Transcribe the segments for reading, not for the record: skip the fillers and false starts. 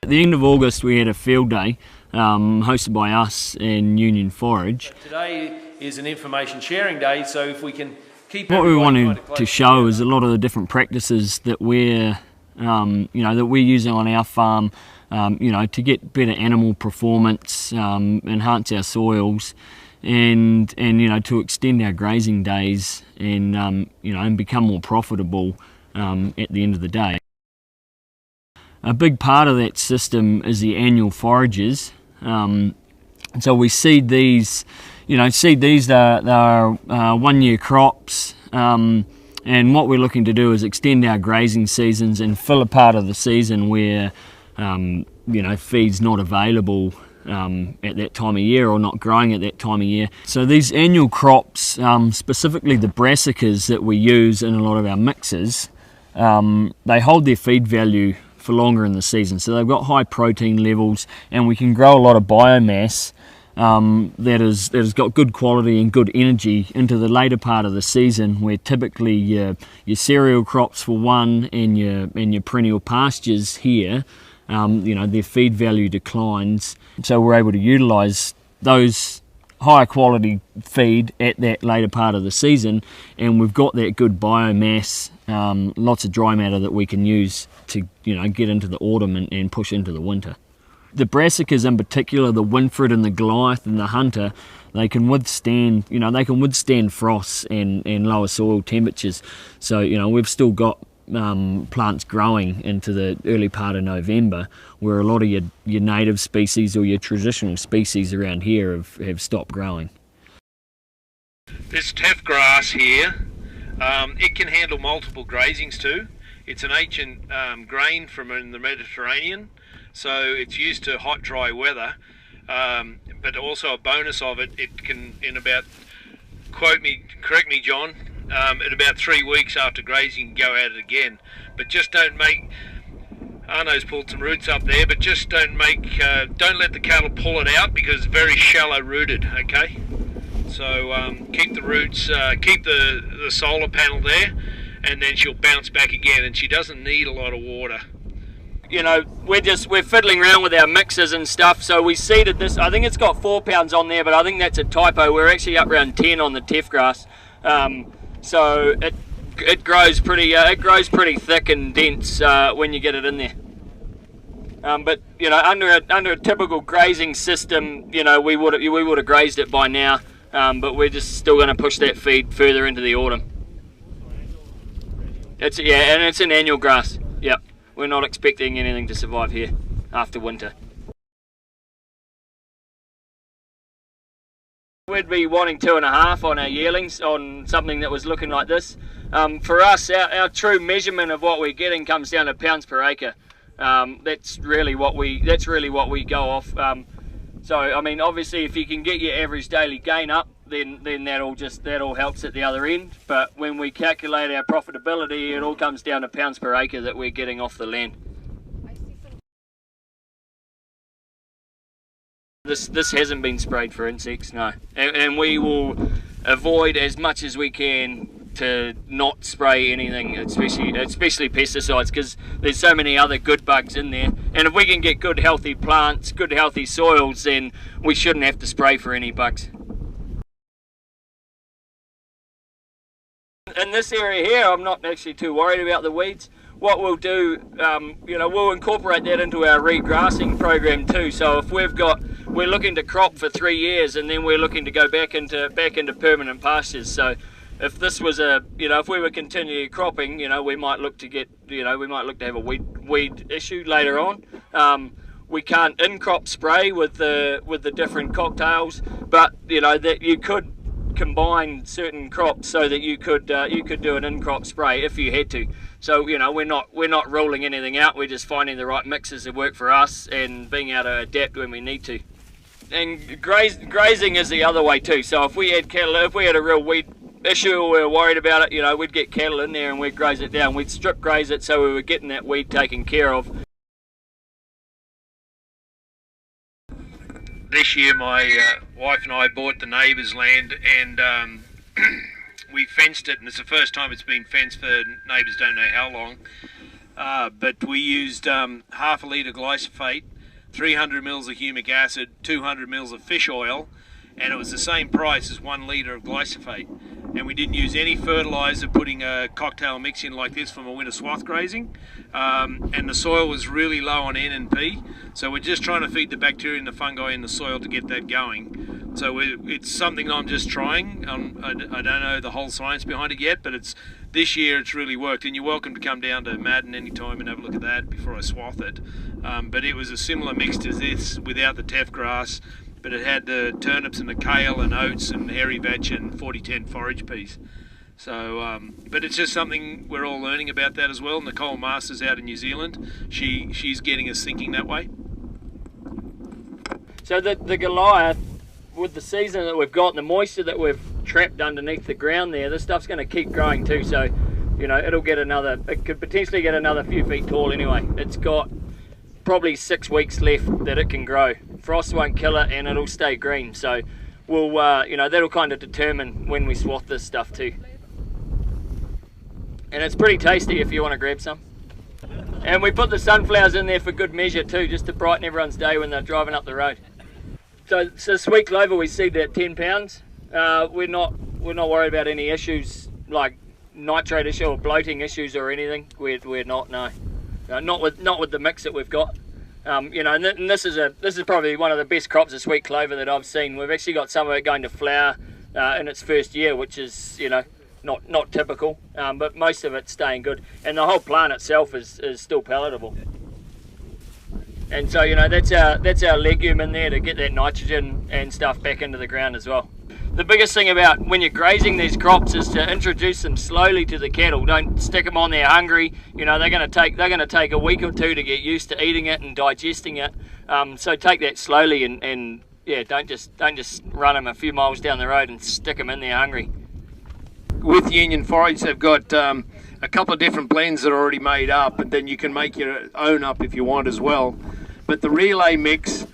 At the end of August we had a field day hosted by us and Union Forage. Today is an information sharing day, so if we can keep what we wanted to show is a lot of the different practices that we're that we're using on our farm, to get better animal performance, enhance our soils, and to extend our grazing days and and become more profitable at the end of the day. A big part of that system is the annual forages. So we seed these, they're 1 year crops, and what we're looking to do is extend our grazing seasons and fill a part of the season where feed's not available at that time of year or not growing at that time of year. So these annual crops, specifically the brassicas that we use in a lot of our mixes, they hold their feed value for longer in the season. So they've got high protein levels, and we can grow a lot of biomass that has got good quality and good energy into the later part of the season, where typically your cereal crops for one and your perennial pastures here, their feed value declines. So we're able to utilise those higher quality feed at that later part of the season, and we've got that good biomass, lots of dry matter that we can use to get into the autumn and push into the winter. The brassicas in particular, the Winfred and the Goliath and the Hunter, they can withstand frosts and lower soil temperatures. So we've still got plants growing into the early part of November, where a lot of your native species or your traditional species around here have stopped growing. This teff grass here, it can handle multiple grazings too. It's an ancient grain from in the Mediterranean, so it's used to hot, dry weather. But also a bonus of it, it can, correct me John, in about 3 weeks after grazing, go at it again. But just don't make, Arno's pulled some roots up there, but just don't let the cattle pull it out, because it's very shallow rooted, okay? So keep the roots, keep the solar panel there, and then she'll bounce back again, and she doesn't need a lot of water. We're fiddling around with our mixers and stuff, so we seeded this. I think it's got 4 pounds on there, but I think that's a typo. We're actually up around 10 on the teff grass. So it grows pretty thick and dense when you get it in there. But under a typical grazing system, we would have grazed it by now. But we're just still going to push that feed further into the autumn. And it's an annual grass. Yep, we're not expecting anything to survive here after winter. We'd be wanting 2.5 on our yearlings on something that was looking like this. For us, our true measurement of what we're getting comes down to pounds per acre. That's really what we go off. So I mean, obviously, if you can get your average daily gain up, then that all helps at the other end. But when we calculate our profitability, it all comes down to pounds per acre that we're getting off the land. This hasn't been sprayed for insects, no. And we will avoid as much as we can to not spray anything, especially pesticides, because there's so many other good bugs in there. And if we can get good healthy plants, good healthy soils, then we shouldn't have to spray for any bugs. In this area here, I'm not actually too worried about the weeds. What we'll do, we'll incorporate that into our regrassing program too. So if we're looking to crop for 3 years, and then we're looking to go back into permanent pastures. So if this was if we were continually cropping, we might look to have a weed issue later on. We can't in-crop spray with the different cocktails, but that you could combine certain crops so that you could do an in-crop spray if you had to. So we're not ruling anything out. We're just finding the right mixes that work for us and being able to adapt when we need to. And grazing is the other way too. So if we had cattle, if we had a real weed issue or we were worried about it, we'd get cattle in there and we'd graze it down. We'd strip graze it so we were getting that weed taken care of. This year my wife and I bought the neighbour's land, and we fenced it, and it's the first time it's been fenced for neighbours don't know how long. but we used half a litre glyphosate, 300 mils of humic acid, 200 mils of fish oil, and it was the same price as 1 litre of glyphosate. And we didn't use any fertiliser, putting a cocktail mix in like this from a winter swath grazing. And the soil was really low on N and P, so we're just trying to feed the bacteria and the fungi in the soil to get that going. So it's something I'm just trying. I don't know the whole science behind it yet, but this year it's really worked. And you're welcome to come down to Madden anytime and have a look at that before I swath it. But it was a similar mix to this without the teff grass, but it had the turnips and the kale and oats and hairy vetch and 4010 forage peas. So, but it's just something we're all learning about that as well. Nicole Masters out in New Zealand, she's getting us thinking that way. So the Goliath, with the season that we've got and the moisture that we've trapped underneath the ground there, this stuff's going to keep growing too. So, you know, it could potentially get another few feet tall anyway. It's got probably 6 weeks left that it can grow. Frost won't kill it and it'll stay green. So we'll, you know, that'll kind of determine when we swath this stuff too. And it's pretty tasty if you want to grab some. And we put the sunflowers in there for good measure too, just to brighten everyone's day when they're driving up the road. So sweet clover we seed at 10 pounds. We're not worried about any issues like nitrate issue or bloating issues or anything. We're not, no. Not with the mix that we've got. You know, and this is probably one of the best crops of sweet clover that I've seen. We've actually got some of it going to flower in its first year, which is, you know, not typical, but most of it's staying good, and the whole plant itself is still palatable. And so, you know, that's our legume in there to get that nitrogen and stuff back into the ground as well. The biggest thing about when you're grazing these crops is to introduce them slowly to the cattle. Don't stick them on there hungry. You know, they're going to take a week or two to get used to eating it and digesting it. So take that slowly and yeah, don't just run them a few miles down the road and stick them in there hungry. With Union Forage, they've got a couple of different blends that are already made up, and then you can make your own up if you want as well. But the relay mix,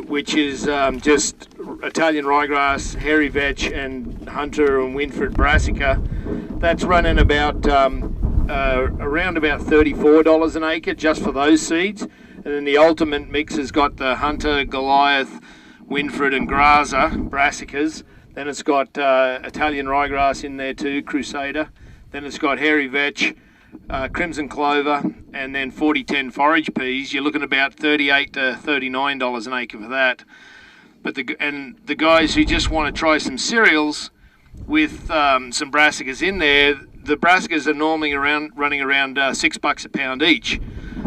which is just Italian ryegrass, hairy vetch, and Hunter and Winfred brassica, that's running about around about $34 an acre just for those seeds. And then the ultimate mix has got the Hunter, Goliath, Winfred, and Graza brassicas. Then it's got Italian ryegrass in there too, Crusader. Then it's got hairy vetch, crimson clover, and then 4010 forage peas. You're looking about $38 to $39 an acre for that. But the guys who just want to try some cereals with some brassicas in there, the brassicas are normally running around $6 a pound each.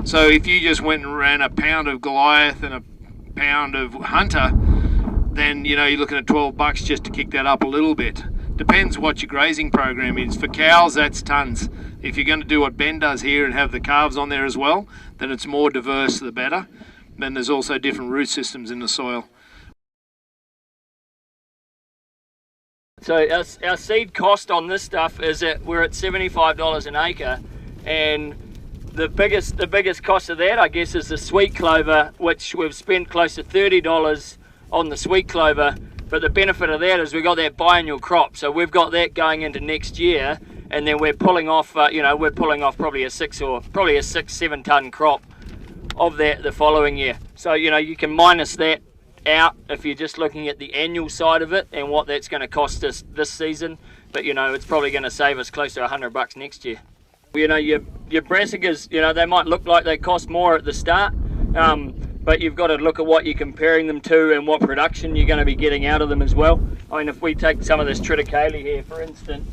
So if you just went and ran a pound of Goliath and a pound of Hunter, then, you know, you're looking at $12 just to kick that up a little bit. Depends what your grazing program is. For cows, that's tons. If you're going to do what Ben does here and have the calves on there as well, then it's more diverse, the better. Then there's also different root systems in the soil. So our seed cost on this stuff is we're at $75 an acre, and the biggest cost of that, I guess, is the sweet clover, which we've spent close to $30 on the sweet clover. But the benefit of that is we've got that biennial crop, so we've got that going into next year, and then we're pulling off, you know, we're pulling off probably a 6-7 ton crop of that the following year. So, you know, you can minus that out if you're just looking at the annual side of it and what that's going to cost us this season. But, you know, it's probably going to save us close to $100 next year. You know, your brassicas, you know, they might look like they cost more at the start, but you've got to look at what you're comparing them to and what production you're going to be getting out of them as well. I mean, if we take some of this triticale here, for instance,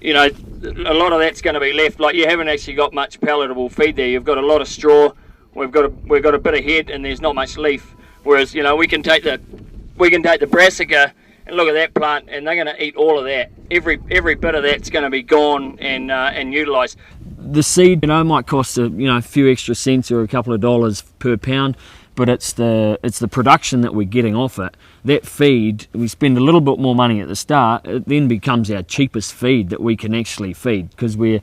you know, a lot of that's going to be left. Like, you haven't actually got much palatable feed there. You've got a lot of straw. We've got a bit of head, and there's not much leaf. Whereas, you know, we can take the brassica and look at that plant, and they're going to eat all of that. Every bit of that's going to be gone and utilised. The seed, you know, might cost a few extra cents or a couple of dollars per pound, but it's the production that we're getting off it. That feed, we spend a little bit more money at the start, it then becomes our cheapest feed that we can actually feed, because we're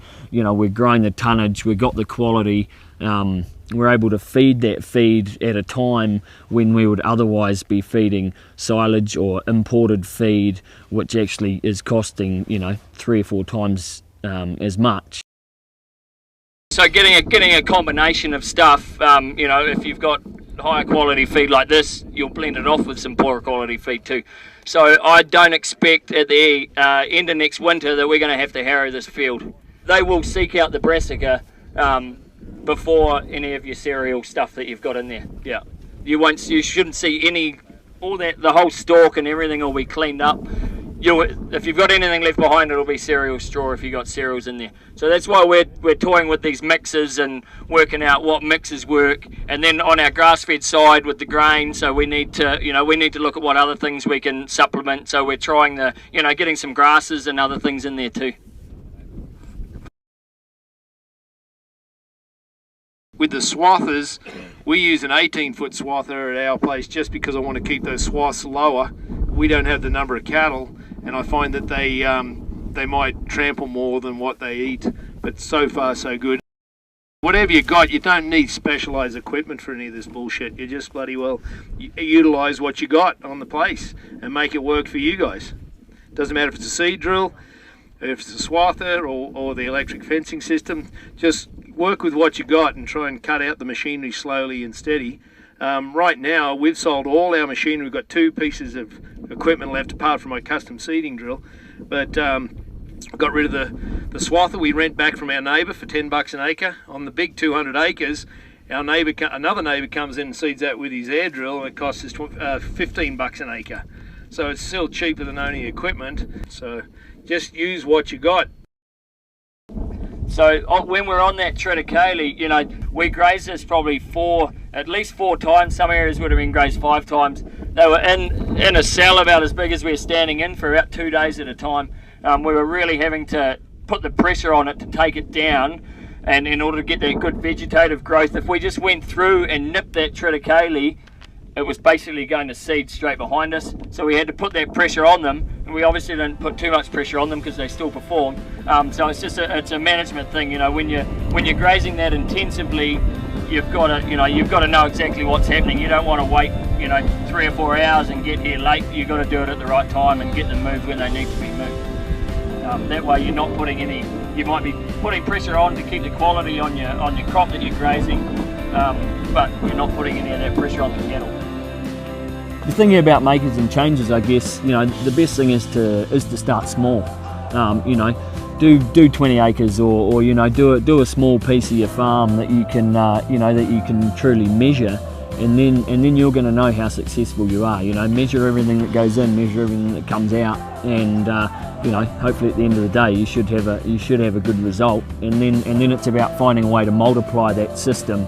growing the tonnage, we've got the quality, we're able to feed that feed at a time when we would otherwise be feeding silage or imported feed, which actually is costing, you know, 3 or 4 times as much. So getting a combination of stuff, you know, if you've got higher quality feed like this, you'll blend it off with some poorer quality feed too. So I don't expect at the end of next winter that we're going to have to harrow this field. They will seek out the brassica before any of your cereal stuff that you've got in there. Yeah, you shouldn't see any, all that, the whole stalk and everything will be cleaned up. If you've got anything left behind, it'll be cereal straw if you've got cereals in there. So that's why we're toying with these mixes and working out what mixes work. And then on our grass-fed side with the grain, so we need to look at what other things we can supplement. So we're trying getting some grasses and other things in there too. With the swathers, we use an 18-foot swather at our place just because I want to keep those swaths lower. We don't have the number of cattle, and I find that they might trample more than what they eat, but so far so good. Whatever you got, you don't need specialised equipment for any of this bullshit. You just bloody well utilise what you got on the place and make it work for you guys. Doesn't matter if it's a seed drill, if it's a swather or the electric fencing system, just work with what you got and try and cut out the machinery slowly and steady. Right now, we've sold all our machinery. We've got 2 pieces of equipment left apart from my custom seeding drill, but got rid of the swather we rent back from our neighbour for $10 an acre. On the big 200 acres, another neighbour comes in and seeds that with his air drill, and it costs us $15 an acre. So it's still cheaper than owning equipment. So just use what you got. So when we're on that triticale, you know, we grazed this probably at least 4 times. Some areas would have been grazed 5 times. They were in a cell about as big as we were standing in for about 2 days at a time. We were really having to put the pressure on it to take it down, and in order to get that good vegetative growth, if we just went through and nipped that triticale, it was basically going to seed straight behind us. So we had to put that pressure on them, and we obviously didn't put too much pressure on them because they still perform. So it's just it's a management thing. You know, when you're grazing that intensively, you've got to know exactly what's happening. You don't want to wait 3 or 4 hours and get here late. You've got to do it at the right time and get them moved when they need to be moved. That way you're not putting any. You might be putting pressure on to keep the quality on your crop that you're grazing, but you're not putting any of that pressure on the cattle. The thing here about makers and changes, I guess, the best thing is to start small. Do 20 acres or do a small piece of your farm that you can that you can truly measure, and then you're going to know how successful you are. Measure everything that goes in, measure everything that comes out, and hopefully at the end of the day you should have a good result. And then it's about finding a way to multiply that system.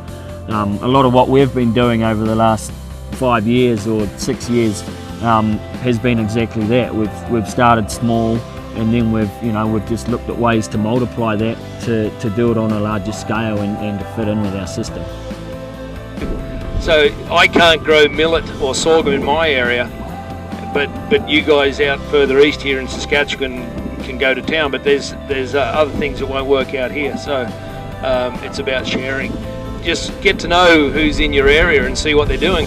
A lot of what we've been doing over the last 5 years or 6 years has been exactly that. We've started small, and then we've just looked at ways to multiply that to do it on a larger scale and to fit in with our system. So I can't grow millet or sorghum in my area, but you guys out further east here in Saskatchewan can go to town. But there's other things that won't work out here. So it's about sharing. Just get to know who's in your area and see what they're doing.